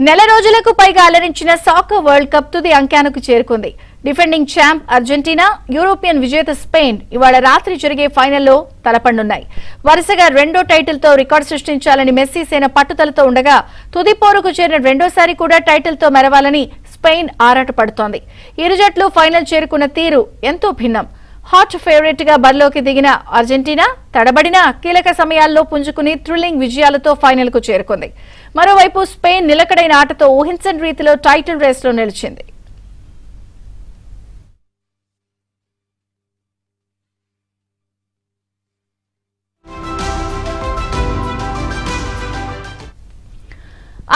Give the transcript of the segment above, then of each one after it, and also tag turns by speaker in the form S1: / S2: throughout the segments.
S1: నెల రోజులకు పైగా అలరించిన సాకర్ వరల్డ్ కప్ తుది అంకానికి చేరుకుంది. డిఫెండింగ్ ఛాంప్ అర్జెంటీనా, యూరోపియన్ విజేత స్పెయిన్ ఇవాళ రాత్రి జరిగే ఫైనల్లో తలపడనున్నాయి. వరుసగా రెండో టైటిల్తో రికార్డు సృష్టించాలని మెస్సీ సేన పట్టుదలతో ఉండగా తుది పోరుకు చేరిన రెండోసారి కూడా టైటిల్తో మెరవాలని స్పెయిన్ ఆరాటపడుతోంది. ఇరు జట్లు ఫైనల్ చేరుకున్న తీరు ఎంతో భిన్నం. హాట్ ఫేవరెట్ గా బరిలోకి దిగిన అర్జెంటీనా తడబడిన కీలక సమయాల్లో పుంజుకుని థ్రిల్లింగ్ విజయాలతో ఫైనల్ కు చేరుకుంది. మరోవైపు స్పెయిన్ నిలకడైన ఆటతో ఊహించని రీతిలో టైటిల్ రేస్ లో నిలిచింది.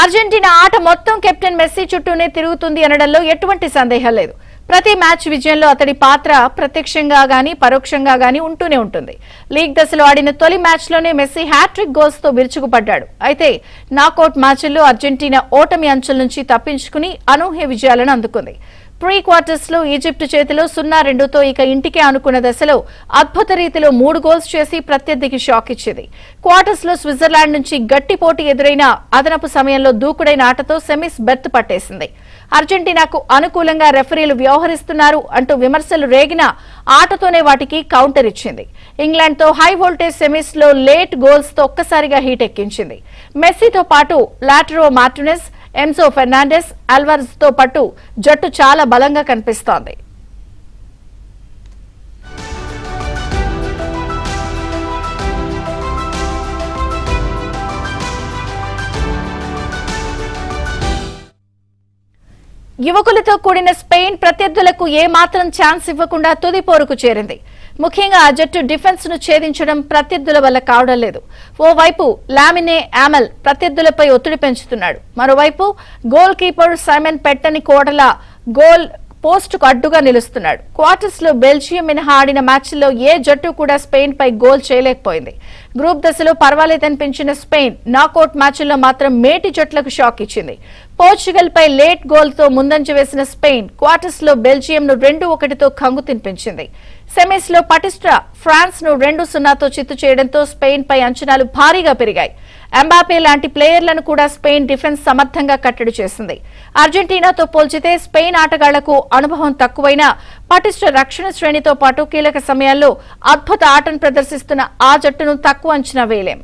S1: అర్జెంటీనా ఆట మొత్తం కెప్టెన్ మెస్సీ చుట్టూనే తిరుగుతుంది అనడంలో ఎటువంటి సందేహం లేదు. ప్రతి మ్యాచ్ విజయంలో అతడి పాత్ర ప్రత్యక్షంగా గానీ పరోక్షంగా గానీ ఉంటూనే ఉంటుంది. లీగ్ దశలో ఆడిన తొలి మ్యాచ్లోనే మెస్సీ హ్యాట్రిక్ గోల్స్ తో విరుచుకుపడ్డాడు. అయితే నాకౌట్ మ్యాచ్ల్లో అర్జెంటీనా ఓటమి అంచుల నుంచి తప్పించుకుని అనూహ్య విజయాలను అందుకుంది. ప్రీ క్వార్టర్స్ లో ఈజిప్ట్ చేతిలో 0-2తో ఇక ఇంటికే అనుకున్న దశలో అద్భుత రీతిలో 3 గోల్స్ చేసి ప్రత్యర్థికి షాక్ ఇచ్చింది. క్వార్టర్స్ లో స్విట్జర్లాండ్ నుంచి గట్టి పోటీ ఎదురైన అదనపు సమయంలో దూకుడైన ఆటతో సెమీస్ బెర్త్ పట్టేసింది. అర్జెంటీనాకు అనుకూలంగా రెఫరీలు వ్యవహరిస్తున్నారు అంటూ విమర్శలు రేగినా ఆటతోనే వాటికి కౌంటర్ ఇచ్చింది. ఇంగ్లాండ్ తో హై వోల్టేజ్ సెమీస్ లో లేట్ గోల్స్ తో ఒక్కసారిగా హీట్ ఎక్కించింది. మెస్సీతో పాటు లాటరో మార్టినెస్, ఎన్సో ఫెర్నాండెస్, అల్వారెజ్ తో పాటు జట్టు చాలా బలంగా కనిపిస్తోంది. యువకులతో కూడిన స్పెయిన్ ప్రత్యర్థులకు ఏమాత్రం ఛాన్స్ ఇవ్వకుండా తుది పోరుకు చేరింది. ముఖ్యంగా ఆ జట్టు డిఫెన్స్ ను ఛేదించడం ప్రత్యర్థుల వల్ల కావడం లేదు. ఓవైపు లామినే యామల్ ప్రత్యర్థులపై ఒత్తిడి పెంచుతున్నాడు. మరోవైపు గోల్ కీపర్ సైమన్ పెట్టని కోటల గోల్ పోస్టుకు అడ్డుగా నిలుస్తున్నాడు. క్వార్టర్స్ లో బెల్జియం మినహా ఆడిన మ్యాచ్ల్లో ఏ జట్టు కూడా స్పెయిన్ పై గోల్ చేయలేకపోయింది. గ్రూప్ దశలో పర్వాలేదనిపించిన స్పెయిన్ నాకౌట్ మ్యాచ్ల్లో మాత్రం మేటి జట్లకు షాక్ ఇచ్చింది. పోర్చుగల్ పై లేట్ గోల్ తో ముందంజ వేసిన స్పెయిన్ క్వార్టర్స్ లో బెల్జియం ను 2-1తో కంగు తినిపించింది. సెమీస్ లో పటిష్ట ఫ్రాన్స్ ను 2-0తో చిత్తు చేయడంతో స్పెయిన్ పై అంచనాలు భారీగా పెరిగాయి. ఎంబాపే లాంటి ప్లేయర్లను కూడా స్పెయిన్ డిఫెన్స్ సమర్థంగా కట్టడి చేసింది. అర్జెంటీనాతో పోల్చితే స్పెయిన్ ఆటగాళ్లకు అనుభవం తక్కువైనా పటిష్ట రక్షణ శ్రేణితో పాటు కీలక సమయాల్లో అద్భుత ఆటను ప్రదర్శిస్తున్న ఆ జట్టును తక్కువ అంచనా వేయలేం.